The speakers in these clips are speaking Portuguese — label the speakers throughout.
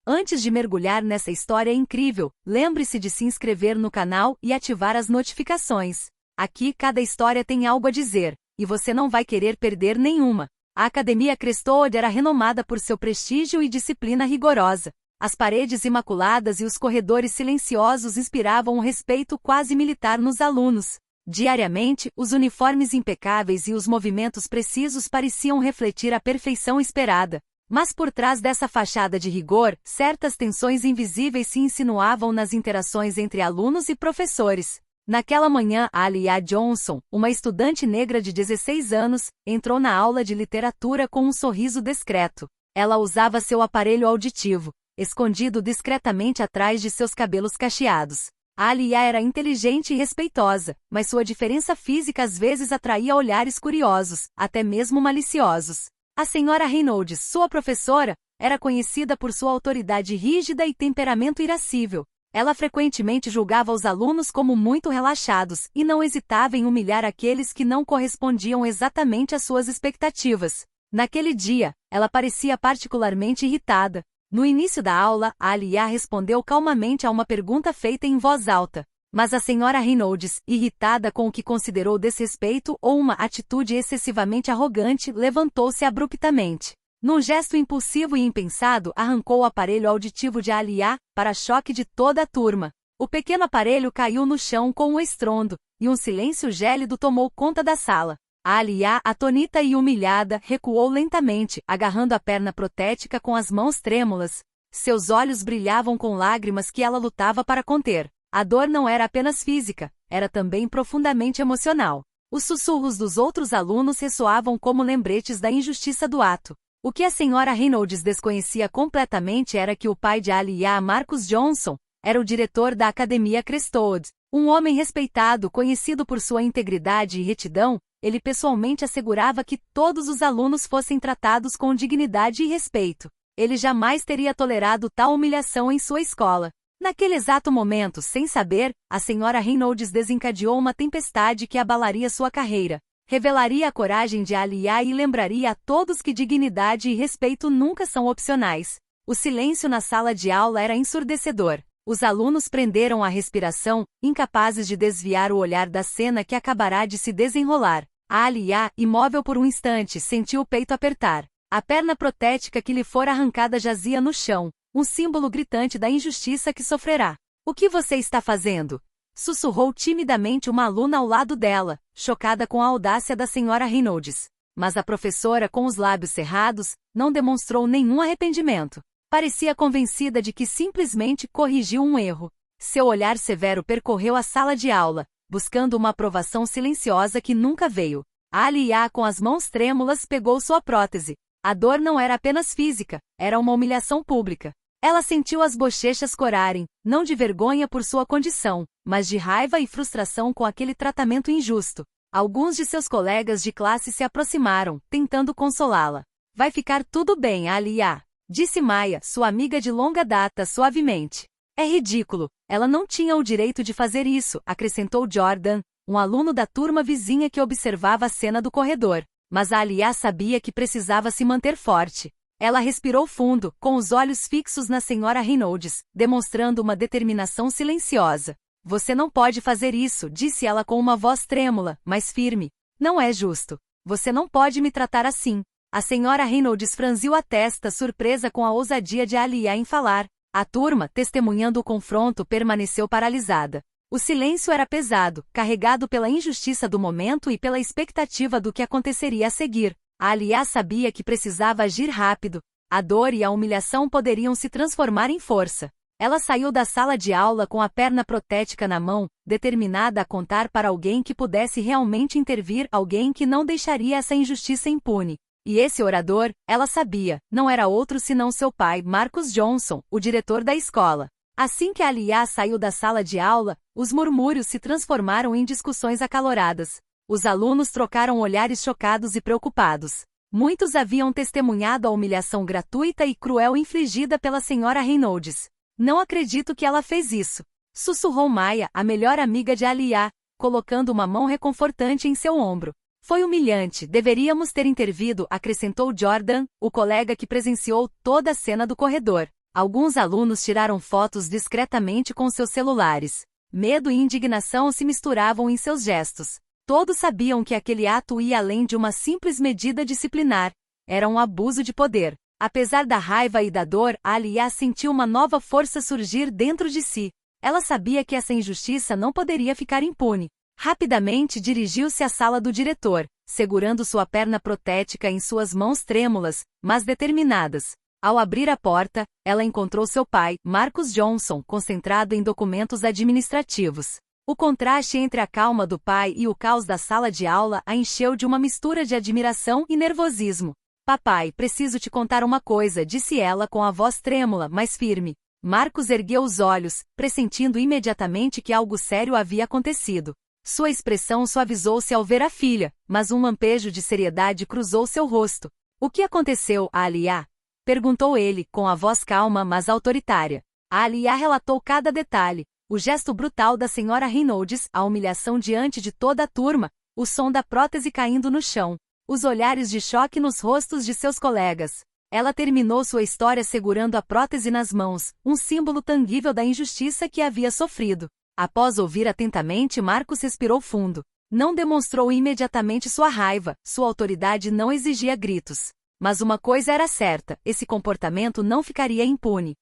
Speaker 1: Antes de mergulhar nessa história incrível, lembre-se de se inscrever no canal e ativar as notificações. Aqui cada história tem algo a dizer, e você não vai querer perder nenhuma. A Academia Crestowed era renomada por seu prestígio e disciplina rigorosa. As paredes imaculadas e os corredores silenciosos inspiravam um respeito quase militar nos alunos. Diariamente, os uniformes impecáveis e os movimentos precisos pareciam refletir a perfeição esperada. Mas por trás dessa fachada de rigor, certas tensões invisíveis se insinuavam nas interações entre alunos e professores. Naquela manhã, Aliyah Johnson, uma estudante negra de 16 anos, entrou na aula de literatura com um sorriso discreto. Ela usava seu aparelho auditivo, escondido discretamente atrás de seus cabelos cacheados. Aliyah era inteligente e respeitosa, mas sua diferença física às vezes atraía olhares curiosos, até mesmo maliciosos. A senhora Reynolds, sua professora, era conhecida por sua autoridade rígida e temperamento irascível. Ela frequentemente julgava os alunos como muito relaxados e não hesitava em humilhar aqueles que não correspondiam exatamente às suas expectativas. Naquele dia, ela parecia particularmente irritada. No início da aula, Aliyah respondeu calmamente a uma pergunta feita em voz alta. Mas a senhora Reynolds, irritada com o que considerou desrespeito ou uma atitude excessivamente arrogante, levantou-se abruptamente. Num gesto impulsivo e impensado, arrancou o aparelho auditivo de Aliyah, para choque de toda a turma. O pequeno aparelho caiu no chão com um estrondo, e um silêncio gélido tomou conta da sala. Aliyah, atônita e humilhada, recuou lentamente, agarrando a perna protética com as mãos trêmulas. Seus olhos brilhavam com lágrimas que ela lutava para conter. A dor não era apenas física, era também profundamente emocional. Os sussurros dos outros alunos ressoavam como lembretes da injustiça do ato. O que a senhora Reynolds desconhecia completamente era que o pai de Aliyah, Marcus Johnson, era o diretor da Academia Crestowed. Um homem respeitado, conhecido por sua integridade e retidão, ele pessoalmente assegurava que todos os alunos fossem tratados com dignidade e respeito. Ele jamais teria tolerado tal humilhação em sua escola. Naquele exato momento, sem saber, a senhora Reynolds desencadeou uma tempestade que abalaria sua carreira. Revelaria a coragem de Aliyah e lembraria a todos que dignidade e respeito nunca são opcionais. O silêncio na sala de aula era ensurdecedor. Os alunos prenderam a respiração, incapazes de desviar o olhar da cena que acabará de se desenrolar. A Aliyah, imóvel por um instante, sentiu o peito apertar. A perna protética que lhe fora arrancada jazia no chão, um símbolo gritante da injustiça que sofrerá. "O que você está fazendo?" sussurrou timidamente uma aluna ao lado dela, chocada com a audácia da senhora Reynolds. Mas a professora, com os lábios cerrados, não demonstrou nenhum arrependimento. Parecia convencida de que simplesmente corrigiu um erro. Seu olhar severo percorreu a sala de aula, buscando uma aprovação silenciosa que nunca veio. Aliyah, com as mãos trêmulas, pegou sua prótese. A dor não era apenas física, era uma humilhação pública. Ela sentiu as bochechas corarem, não de vergonha por sua condição, mas de raiva e frustração com aquele tratamento injusto. Alguns de seus colegas de classe se aproximaram, tentando consolá-la. "Vai ficar tudo bem, Aliyah", disse Maya, sua amiga de longa data, suavemente. "É ridículo, ela não tinha o direito de fazer isso", acrescentou Jordan, um aluno da turma vizinha que observava a cena do corredor. Mas a Aliyah sabia que precisava se manter forte. Ela respirou fundo, com os olhos fixos na senhora Reynolds, demonstrando uma determinação silenciosa. "Você não pode fazer isso", disse ela com uma voz trêmula, mas firme. "Não é justo. Você não pode me tratar assim." A senhora Reynolds franziu a testa, surpresa com a ousadia de Aliyah em falar. A turma, testemunhando o confronto, permaneceu paralisada. O silêncio era pesado, carregado pela injustiça do momento e pela expectativa do que aconteceria a seguir. A Aliyah sabia que precisava agir rápido. A dor e a humilhação poderiam se transformar em força. Ela saiu da sala de aula com a perna protética na mão, determinada a contar para alguém que pudesse realmente intervir, alguém que não deixaria essa injustiça impune. E esse orador, ela sabia, não era outro senão seu pai, Marcus Johnson, o diretor da escola. Assim que Aliyah saiu da sala de aula, os murmúrios se transformaram em discussões acaloradas. Os alunos trocaram olhares chocados e preocupados. Muitos haviam testemunhado a humilhação gratuita e cruel infligida pela senhora Reynolds. "Não acredito que ela fez isso", sussurrou Maya, a melhor amiga de Aliyah, colocando uma mão reconfortante em seu ombro. "Foi humilhante, deveríamos ter intervido", acrescentou Jordan, o colega que presenciou toda a cena do corredor. Alguns alunos tiraram fotos discretamente com seus celulares. Medo e indignação se misturavam em seus gestos. Todos sabiam que aquele ato ia além de uma simples medida disciplinar. Era um abuso de poder. Apesar da raiva e da dor, Alia sentiu uma nova força surgir dentro de si. Ela sabia que essa injustiça não poderia ficar impune. Rapidamente dirigiu-se à sala do diretor, segurando sua perna protética em suas mãos trêmulas, mas determinadas. Ao abrir a porta, ela encontrou seu pai, Marcus Johnson, concentrado em documentos administrativos. O contraste entre a calma do pai e o caos da sala de aula a encheu de uma mistura de admiração e nervosismo. Papai, preciso te contar uma coisa, disse ela com a voz trêmula, mas firme. Marcus ergueu os olhos, pressentindo imediatamente que algo sério havia acontecido. Sua expressão suavizou-se ao ver a filha, mas um lampejo de seriedade cruzou seu rosto. O que aconteceu, Alia? Perguntou ele, com a voz calma mas autoritária. Alia relatou cada detalhe. O gesto brutal da senhora Reynolds, a humilhação diante de toda a turma, o som da prótese caindo no chão, os olhares de choque nos rostos de seus colegas. Ela terminou sua história segurando a prótese nas mãos, um símbolo tangível da injustiça que havia sofrido. Após ouvir atentamente, Marcus respirou fundo. Não demonstrou imediatamente sua raiva, sua autoridade não exigia gritos. Mas uma coisa era certa, esse comportamento não ficaria impune.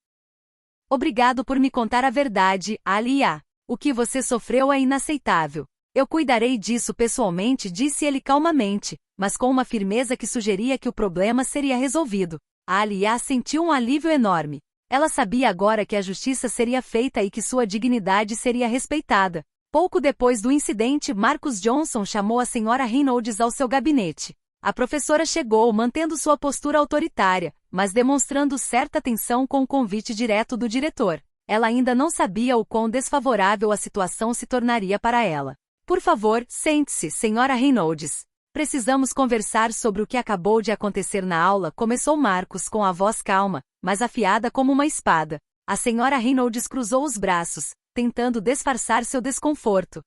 Speaker 1: Obrigado por me contar a verdade, Alia. O que você sofreu é inaceitável. Eu cuidarei disso pessoalmente, disse ele calmamente, mas com uma firmeza que sugeria que o problema seria resolvido. Alia sentiu um alívio enorme. Ela sabia agora que a justiça seria feita e que sua dignidade seria respeitada. Pouco depois do incidente, Marcus Johnson chamou a senhora Reynolds ao seu gabinete. A professora chegou mantendo sua postura autoritária, mas demonstrando certa tensão com o convite direto do diretor. Ela ainda não sabia o quão desfavorável a situação se tornaria para ela. Por favor, sente-se, senhora Reynolds. Precisamos conversar sobre o que acabou de acontecer na aula, começou Marcus com a voz calma, mas afiada como uma espada. A senhora Reynolds cruzou os braços, tentando disfarçar seu desconforto.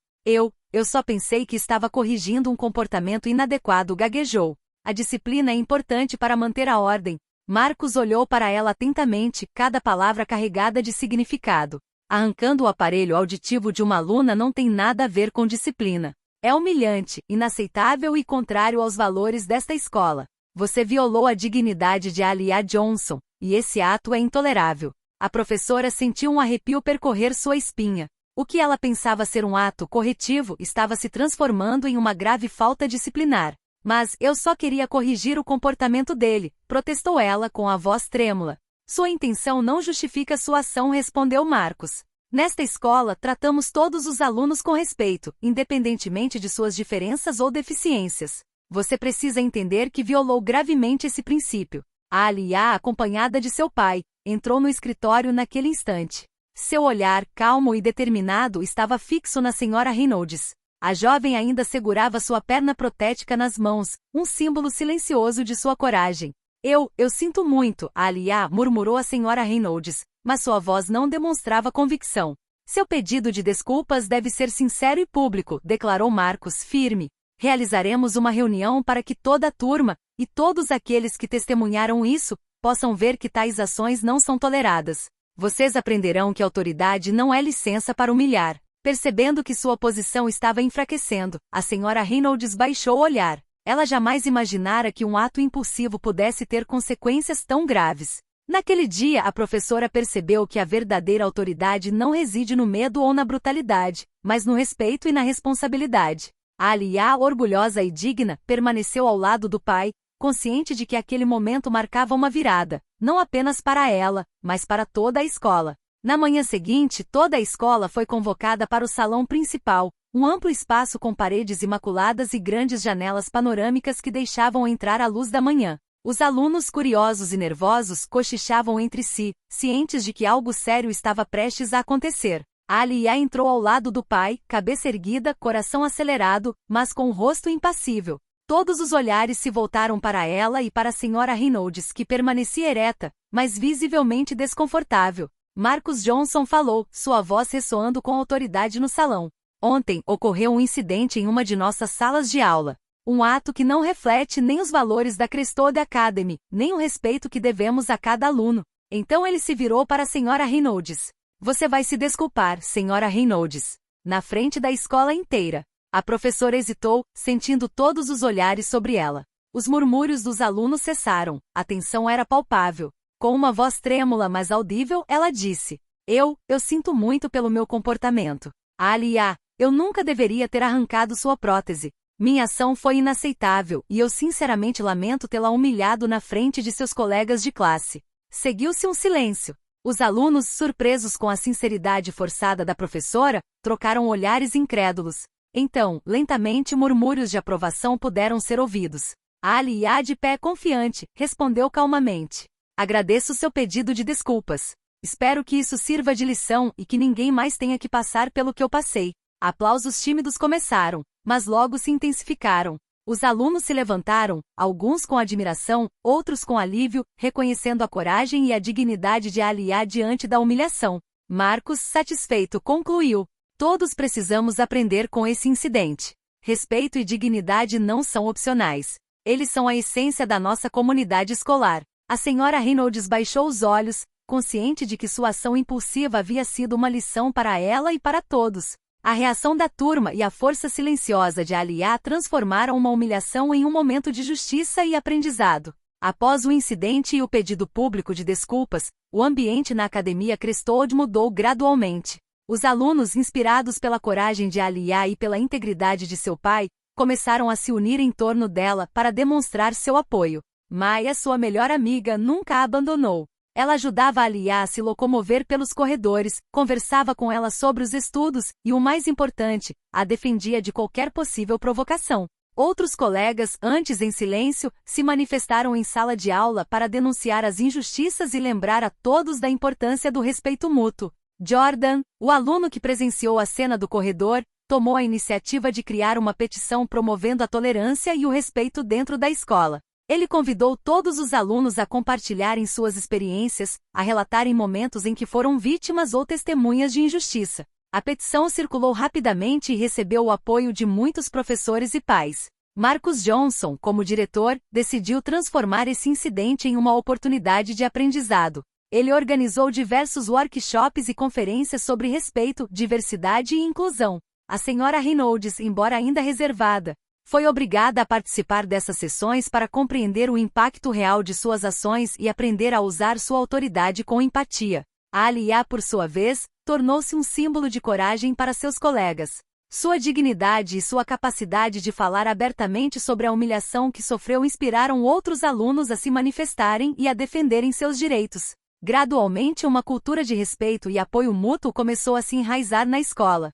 Speaker 1: Eu só pensei que estava corrigindo um comportamento inadequado, gaguejou. A disciplina é importante para manter a ordem. Marcus olhou para ela atentamente, cada palavra carregada de significado. Arrancando o aparelho auditivo de uma aluna não tem nada a ver com disciplina. É humilhante, inaceitável e contrário aos valores desta escola. Você violou a dignidade de Alia Johnson, e esse ato é intolerável. A professora sentiu um arrepio percorrer sua espinha. O que ela pensava ser um ato corretivo estava se transformando em uma grave falta disciplinar. Mas eu só queria corrigir o comportamento dele, protestou ela com a voz trêmula. Sua intenção não justifica sua ação, respondeu Marcus. Nesta escola, tratamos todos os alunos com respeito, independentemente de suas diferenças ou deficiências. Você precisa entender que violou gravemente esse princípio. A Alia, acompanhada de seu pai, entrou no escritório naquele instante. Seu olhar, calmo e determinado, estava fixo na senhora Reynolds. A jovem ainda segurava sua perna protética nas mãos, um símbolo silencioso de sua coragem. Eu sinto muito, Alia, murmurou a senhora Reynolds, mas sua voz não demonstrava convicção. Seu pedido de desculpas deve ser sincero e público, declarou Marcus, firme. Realizaremos uma reunião para que toda a turma, e todos aqueles que testemunharam isso, possam ver que tais ações não são toleradas. Vocês aprenderão que autoridade não é licença para humilhar. Percebendo que sua posição estava enfraquecendo, a senhora Reynolds baixou o olhar. Ela jamais imaginara que um ato impulsivo pudesse ter consequências tão graves. Naquele dia, a professora percebeu que a verdadeira autoridade não reside no medo ou na brutalidade, mas no respeito e na responsabilidade. A Alia, orgulhosa e digna, permaneceu ao lado do pai, consciente de que aquele momento marcava uma virada, não apenas para ela, mas para toda a escola. Na manhã seguinte, toda a escola foi convocada para o salão principal, um amplo espaço com paredes imaculadas e grandes janelas panorâmicas que deixavam entrar a luz da manhã. Os alunos, curiosos e nervosos, cochichavam entre si, cientes de que algo sério estava prestes a acontecer. A Alia entrou ao lado do pai, cabeça erguida, coração acelerado, mas com o rosto impassível. Todos os olhares se voltaram para ela e para a senhora Reynolds, que permanecia ereta, mas visivelmente desconfortável. Marcus Johnson falou, sua voz ressoando com autoridade no salão. Ontem, ocorreu um incidente em uma de nossas salas de aula. Um ato que não reflete nem os valores da Crestode Academy, nem o respeito que devemos a cada aluno. Então ele se virou para a senhora Reynolds. Você vai se desculpar, senhora Reynolds. Na frente da escola inteira. A professora hesitou, sentindo todos os olhares sobre ela. Os murmúrios dos alunos cessaram, a tensão era palpável. Com uma voz trêmula mas audível, ela disse: Eu sinto muito pelo meu comportamento. Alia, eu nunca deveria ter arrancado sua prótese. Minha ação foi inaceitável e eu sinceramente lamento tê-la humilhado na frente de seus colegas de classe. Seguiu-se um silêncio. Os alunos, surpresos com a sinceridade forçada da professora, trocaram olhares incrédulos. Então, lentamente murmúrios de aprovação puderam ser ouvidos. Alia, de pé confiante, respondeu calmamente: Agradeço seu pedido de desculpas. Espero que isso sirva de lição e que ninguém mais tenha que passar pelo que eu passei. Aplausos tímidos começaram, mas logo se intensificaram. Os alunos se levantaram, alguns com admiração, outros com alívio, reconhecendo a coragem e a dignidade de Alia diante da humilhação. Marcos, satisfeito, concluiu: Todos precisamos aprender com esse incidente. Respeito e dignidade não são opcionais. Eles são a essência da nossa comunidade escolar. A senhora Reynolds baixou os olhos, consciente de que sua ação impulsiva havia sido uma lição para ela e para todos. A reação da turma e a força silenciosa de Alia transformaram uma humilhação em um momento de justiça e aprendizado. Após o incidente e o pedido público de desculpas, o ambiente na academia Crestwood mudou gradualmente. Os alunos, inspirados pela coragem de Alia e pela integridade de seu pai, começaram a se unir em torno dela para demonstrar seu apoio. Maya, sua melhor amiga, nunca a abandonou. Ela ajudava Alia a se locomover pelos corredores, conversava com ela sobre os estudos e, o mais importante, a defendia de qualquer possível provocação. Outros colegas, antes em silêncio, se manifestaram em sala de aula para denunciar as injustiças e lembrar a todos da importância do respeito mútuo. Jordan, o aluno que presenciou a cena do corredor, tomou a iniciativa de criar uma petição promovendo a tolerância e o respeito dentro da escola. Ele convidou todos os alunos a compartilharem suas experiências, a relatarem momentos em que foram vítimas ou testemunhas de injustiça. A petição circulou rapidamente e recebeu o apoio de muitos professores e pais. Marcus Johnson, como diretor, decidiu transformar esse incidente em uma oportunidade de aprendizado. Ele organizou diversos workshops e conferências sobre respeito, diversidade e inclusão. A senhora Reynolds, embora ainda reservada, foi obrigada a participar dessas sessões para compreender o impacto real de suas ações e aprender a usar sua autoridade com empatia. A Alia, por sua vez, tornou-se um símbolo de coragem para seus colegas. Sua dignidade e sua capacidade de falar abertamente sobre a humilhação que sofreu inspiraram outros alunos a se manifestarem e a defenderem seus direitos. Gradualmente, uma cultura de respeito e apoio mútuo começou a se enraizar na escola.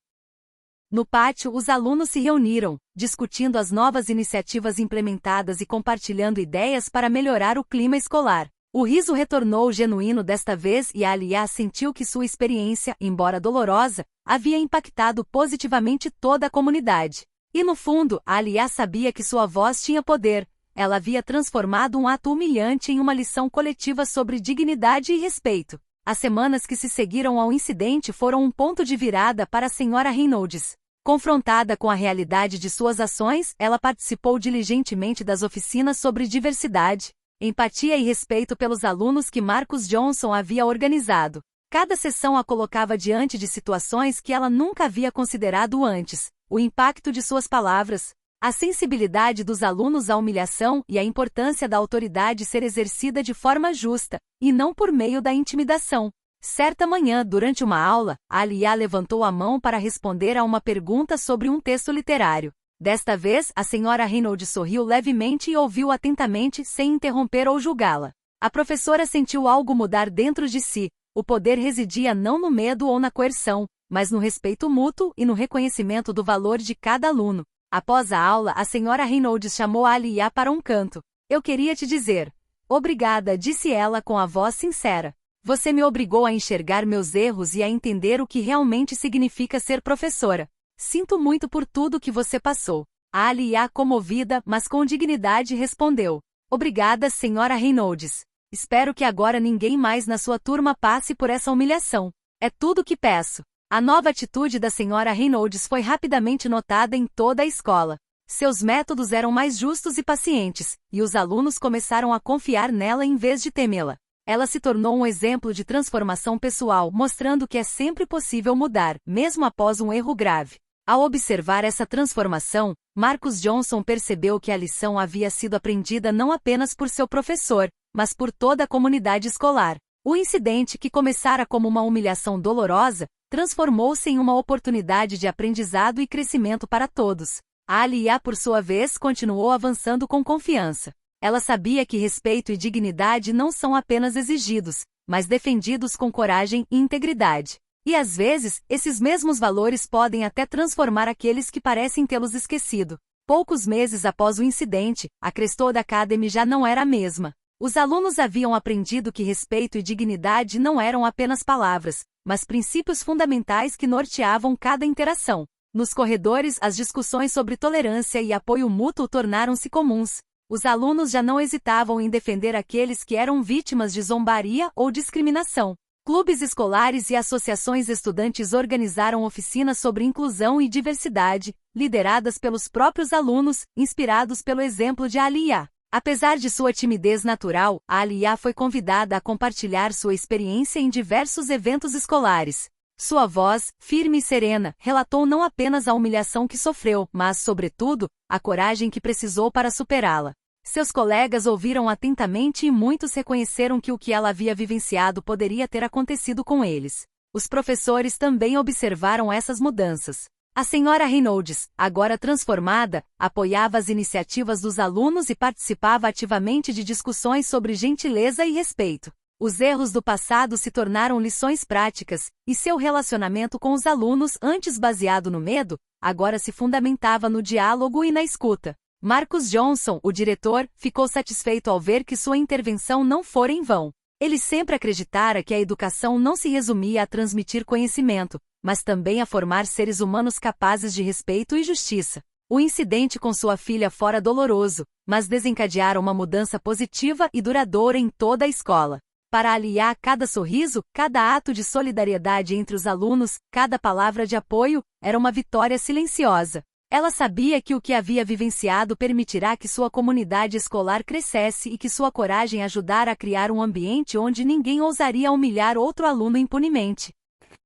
Speaker 1: No pátio, os alunos se reuniram, discutindo as novas iniciativas implementadas e compartilhando ideias para melhorar o clima escolar. O riso retornou genuíno desta vez e Alia sentiu que sua experiência, embora dolorosa, havia impactado positivamente toda a comunidade. E no fundo, Alia sabia que sua voz tinha poder. Ela havia transformado um ato humilhante em uma lição coletiva sobre dignidade e respeito. As semanas que se seguiram ao incidente foram um ponto de virada para a senhora Reynolds. Confrontada com a realidade de suas ações, ela participou diligentemente das oficinas sobre diversidade, empatia e respeito pelos alunos que Marcus Johnson havia organizado. Cada sessão a colocava diante de situações que ela nunca havia considerado antes. O impacto de suas palavras, a sensibilidade dos alunos à humilhação e a importância da autoridade ser exercida de forma justa, e não por meio da intimidação. Certa manhã, durante uma aula, Alia levantou a mão para responder a uma pergunta sobre um texto literário. Desta vez, a senhora Reynolds sorriu levemente e ouviu atentamente, sem interromper ou julgá-la. A professora sentiu algo mudar dentro de si. O poder residia não no medo ou na coerção, mas no respeito mútuo e no reconhecimento do valor de cada aluno. Após a aula, a senhora Reynolds chamou Alia para um canto. Eu queria te dizer. Obrigada, disse ela com a voz sincera. Você me obrigou a enxergar meus erros e a entender o que realmente significa ser professora. Sinto muito por tudo que você passou. A Alia, comovida, mas com dignidade, respondeu. Obrigada, senhora Reynolds. Espero que agora ninguém mais na sua turma passe por essa humilhação. É tudo o que peço. A nova atitude da senhora Reynolds foi rapidamente notada em toda a escola. Seus métodos eram mais justos e pacientes, e os alunos começaram a confiar nela em vez de temê-la. Ela se tornou um exemplo de transformação pessoal, mostrando que é sempre possível mudar, mesmo após um erro grave. Ao observar essa transformação, Marcus Johnson percebeu que a lição havia sido aprendida não apenas por seu professor, mas por toda a comunidade escolar. O incidente, que começara como uma humilhação dolorosa, transformou-se em uma oportunidade de aprendizado e crescimento para todos. A Aliyah, por sua vez, continuou avançando com confiança. Ela sabia que respeito e dignidade não são apenas exigidos, mas defendidos com coragem e integridade. E às vezes, esses mesmos valores podem até transformar aqueles que parecem tê-los esquecido. Poucos meses após o incidente, a Crestwood Academy já não era a mesma. Os alunos haviam aprendido que respeito e dignidade não eram apenas palavras, mas princípios fundamentais que norteavam cada interação. Nos corredores, as discussões sobre tolerância e apoio mútuo tornaram-se comuns. Os alunos já não hesitavam em defender aqueles que eram vítimas de zombaria ou discriminação. Clubes escolares e associações estudantis organizaram oficinas sobre inclusão e diversidade, lideradas pelos próprios alunos, inspirados pelo exemplo de Aliyah. Apesar de sua timidez natural, a Aliyah foi convidada a compartilhar sua experiência em diversos eventos escolares. Sua voz, firme e serena, relatou não apenas a humilhação que sofreu, mas, sobretudo, a coragem que precisou para superá-la. Seus colegas ouviram atentamente e muitos reconheceram que o que ela havia vivenciado poderia ter acontecido com eles. Os professores também observaram essas mudanças. A senhora Reynolds, agora transformada, apoiava as iniciativas dos alunos e participava ativamente de discussões sobre gentileza e respeito. Os erros do passado se tornaram lições práticas, e seu relacionamento com os alunos, antes baseado no medo, agora se fundamentava no diálogo e na escuta. Marcus Johnson, o diretor, ficou satisfeito ao ver que sua intervenção não fora em vão. Ele sempre acreditara que a educação não se resumia a transmitir conhecimento, mas também a formar seres humanos capazes de respeito e justiça. O incidente com sua filha fora doloroso, mas desencadeara uma mudança positiva e duradoura em toda a escola. Para Aliyah, cada sorriso, cada ato de solidariedade entre os alunos, cada palavra de apoio, era uma vitória silenciosa. Ela sabia que o que havia vivenciado permitirá que sua comunidade escolar crescesse e que sua coragem ajudara a criar um ambiente onde ninguém ousaria humilhar outro aluno impunemente.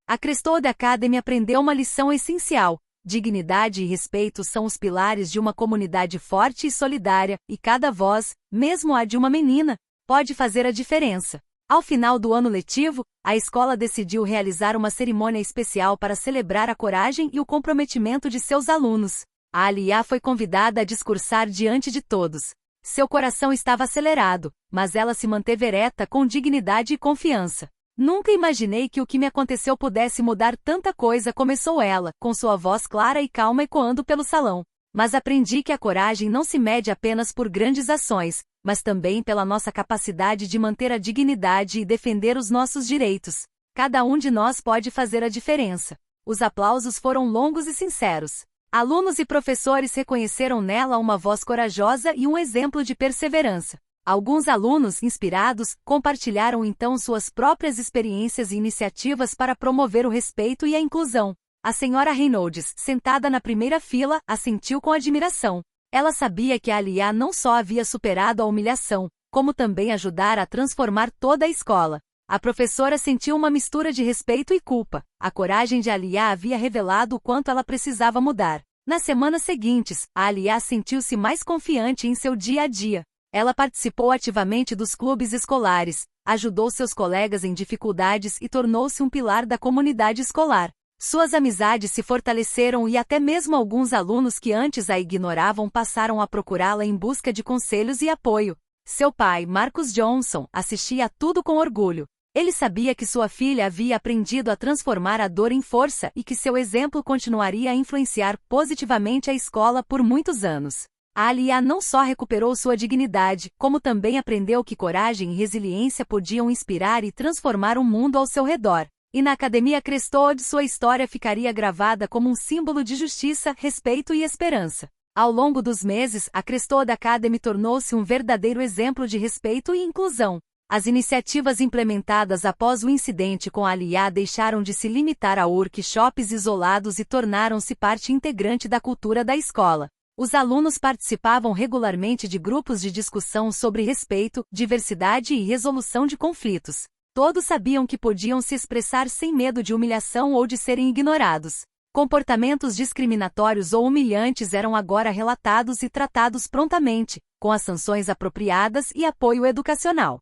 Speaker 1: A Crestwood Academy aprendeu uma lição essencial: dignidade e respeito são os pilares de uma comunidade forte e solidária, e cada voz, mesmo a de uma menina, pode fazer a diferença. Ao final do ano letivo, a escola decidiu realizar uma cerimônia especial para celebrar a coragem e o comprometimento de seus alunos. A Aliyah foi convidada a discursar diante de todos. Seu coração estava acelerado, mas ela se manteve ereta com dignidade e confiança. Nunca imaginei que o que me aconteceu pudesse mudar tanta coisa, começou ela, com sua voz clara e calma ecoando pelo salão. Mas aprendi que a coragem não se mede apenas por grandes ações, mas também pela nossa capacidade de manter a dignidade e defender os nossos direitos. Cada um de nós pode fazer a diferença. Os aplausos foram longos e sinceros. Alunos e professores reconheceram nela uma voz corajosa e um exemplo de perseverança. Alguns alunos, inspirados, compartilharam então suas próprias experiências e iniciativas para promover o respeito e a inclusão. A senhora Reynolds, sentada na primeira fila, assentiu com admiração. Ela sabia que a Aliyah não só havia superado a humilhação, como também ajudara a transformar toda a escola. A professora sentiu uma mistura de respeito e culpa. A coragem de Aliyah havia revelado o quanto ela precisava mudar. Nas semanas seguintes, a Aliyah sentiu-se mais confiante em seu dia a dia. Ela participou ativamente dos clubes escolares, ajudou seus colegas em dificuldades e tornou-se um pilar da comunidade escolar. Suas amizades se fortaleceram e até mesmo alguns alunos que antes a ignoravam passaram a procurá-la em busca de conselhos e apoio. Seu pai, Marcus Johnson, assistia a tudo com orgulho. Ele sabia que sua filha havia aprendido a transformar a dor em força e que seu exemplo continuaria a influenciar positivamente a escola por muitos anos. A Aliyah não só recuperou sua dignidade, como também aprendeu que coragem e resiliência podiam inspirar e transformar o mundo ao seu redor. E na Academia Crestwood sua história ficaria gravada como um símbolo de justiça, respeito e esperança. Ao longo dos meses, a Crestwood Academy tornou-se um verdadeiro exemplo de respeito e inclusão. As iniciativas implementadas após o incidente com a Aliyah deixaram de se limitar a workshops isolados e tornaram-se parte integrante da cultura da escola. Os alunos participavam regularmente de grupos de discussão sobre respeito, diversidade e resolução de conflitos. Todos sabiam que podiam se expressar sem medo de humilhação ou de serem ignorados. Comportamentos discriminatórios ou humilhantes eram agora relatados e tratados prontamente, com as sanções apropriadas e apoio educacional.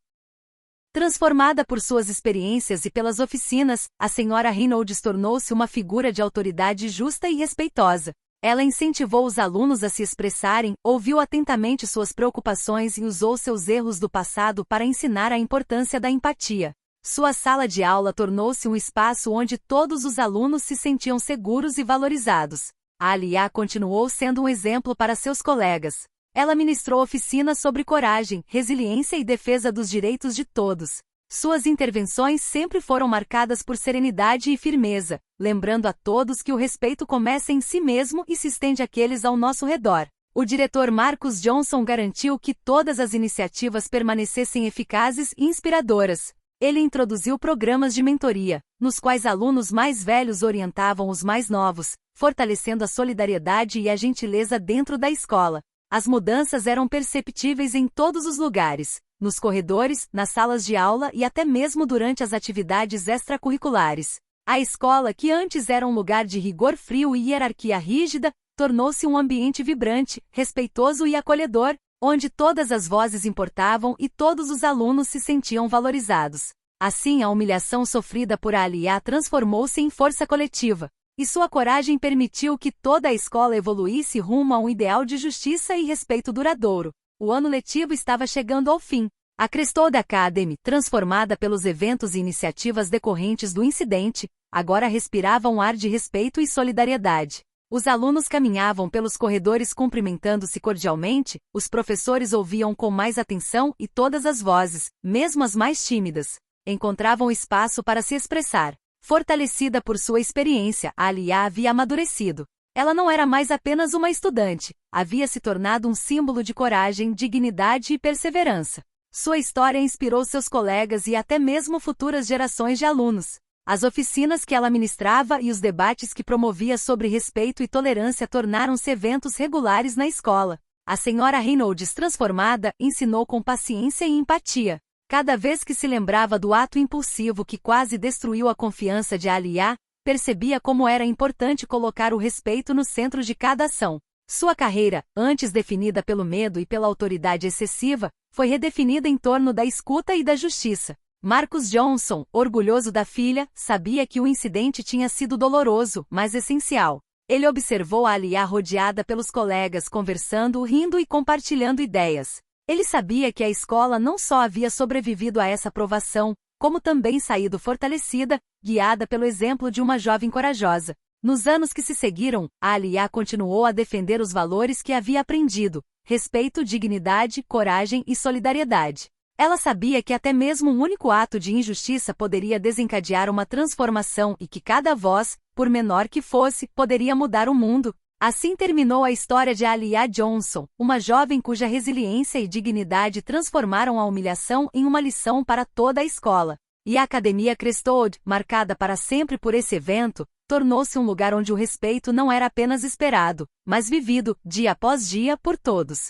Speaker 1: Transformada por suas experiências e pelas oficinas, a senhora Reynolds tornou-se uma figura de autoridade justa e respeitosa. Ela incentivou os alunos a se expressarem, ouviu atentamente suas preocupações e usou seus erros do passado para ensinar a importância da empatia. Sua sala de aula tornou-se um espaço onde todos os alunos se sentiam seguros e valorizados. A Alia continuou sendo um exemplo para seus colegas. Ela ministrou oficinas sobre coragem, resiliência e defesa dos direitos de todos. Suas intervenções sempre foram marcadas por serenidade e firmeza, lembrando a todos que o respeito começa em si mesmo e se estende àqueles ao nosso redor. O diretor Marcus Johnson garantiu que todas as iniciativas permanecessem eficazes e inspiradoras. Ele introduziu programas de mentoria, nos quais alunos mais velhos orientavam os mais novos, fortalecendo a solidariedade e a gentileza dentro da escola. As mudanças eram perceptíveis em todos os lugares, nos corredores, nas salas de aula e até mesmo durante as atividades extracurriculares. A escola, que antes era um lugar de rigor frio e hierarquia rígida, tornou-se um ambiente vibrante, respeitoso e acolhedor, onde todas as vozes importavam e todos os alunos se sentiam valorizados. Assim, a humilhação sofrida por Alia transformou-se em força coletiva, e sua coragem permitiu que toda a escola evoluísse rumo a um ideal de justiça e respeito duradouro. O ano letivo estava chegando ao fim. A Crestwood Academy, transformada pelos eventos e iniciativas decorrentes do incidente, agora respirava um ar de respeito e solidariedade. Os alunos caminhavam pelos corredores cumprimentando-se cordialmente, os professores ouviam com mais atenção e todas as vozes, mesmo as mais tímidas, encontravam espaço para se expressar. Fortalecida por sua experiência, a Alia havia amadurecido. Ela não era mais apenas uma estudante, havia se tornado um símbolo de coragem, dignidade e perseverança. Sua história inspirou seus colegas e até mesmo futuras gerações de alunos. As oficinas que ela ministrava e os debates que promovia sobre respeito e tolerância tornaram-se eventos regulares na escola. A senhora Reynolds, transformada, ensinou com paciência e empatia. Cada vez que se lembrava do ato impulsivo que quase destruiu a confiança de Alia, percebia como era importante colocar o respeito no centro de cada ação. Sua carreira, antes definida pelo medo e pela autoridade excessiva, foi redefinida em torno da escuta e da justiça. Marcus Johnson, orgulhoso da filha, sabia que o incidente tinha sido doloroso, mas essencial. Ele observou a Alia rodeada pelos colegas conversando, rindo e compartilhando ideias. Ele sabia que a escola não só havia sobrevivido a essa provação, como também saído fortalecida, guiada pelo exemplo de uma jovem corajosa. Nos anos que se seguiram, a Alia continuou a defender os valores que havia aprendido: respeito, dignidade, coragem e solidariedade. Ela sabia que até mesmo um único ato de injustiça poderia desencadear uma transformação e que cada voz, por menor que fosse, poderia mudar o mundo. Assim terminou a história de Alia Johnson, uma jovem cuja resiliência e dignidade transformaram a humilhação em uma lição para toda a escola. E a Academia Crestwood, marcada para sempre por esse evento, tornou-se um lugar onde o respeito não era apenas esperado, mas vivido, dia após dia, por todos.